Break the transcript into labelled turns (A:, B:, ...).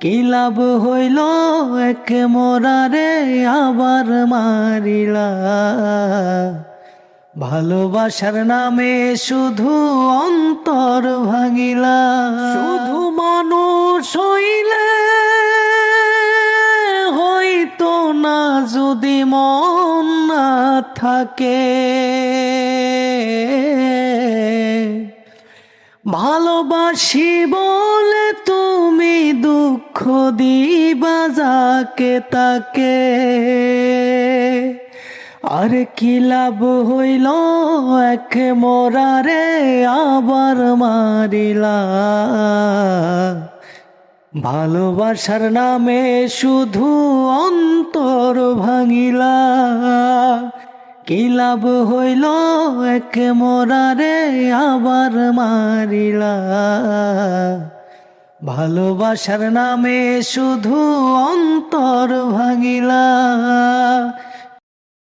A: কি লাভ হইল এক মোরারে আবার মারিলা। ভালোবাসার নামে শুধু অন্তর ভাঙিলা। শুধু মানুষ হইলে হইতো না যদি মন না থাকে। ভালোবাসি বলে তুমি দুঃখ দিবা যাকে তাকে। আর কি লাভ হইল এক মোরারে আবার মারিলা। ভালোবাসার নামে শুধু অন্তর ভাঙিলা। কি লাভ হইল এক মোরারে আবার মারিলা। ভালোবাসার নামে শুধু অন্তর ভাঙিলা।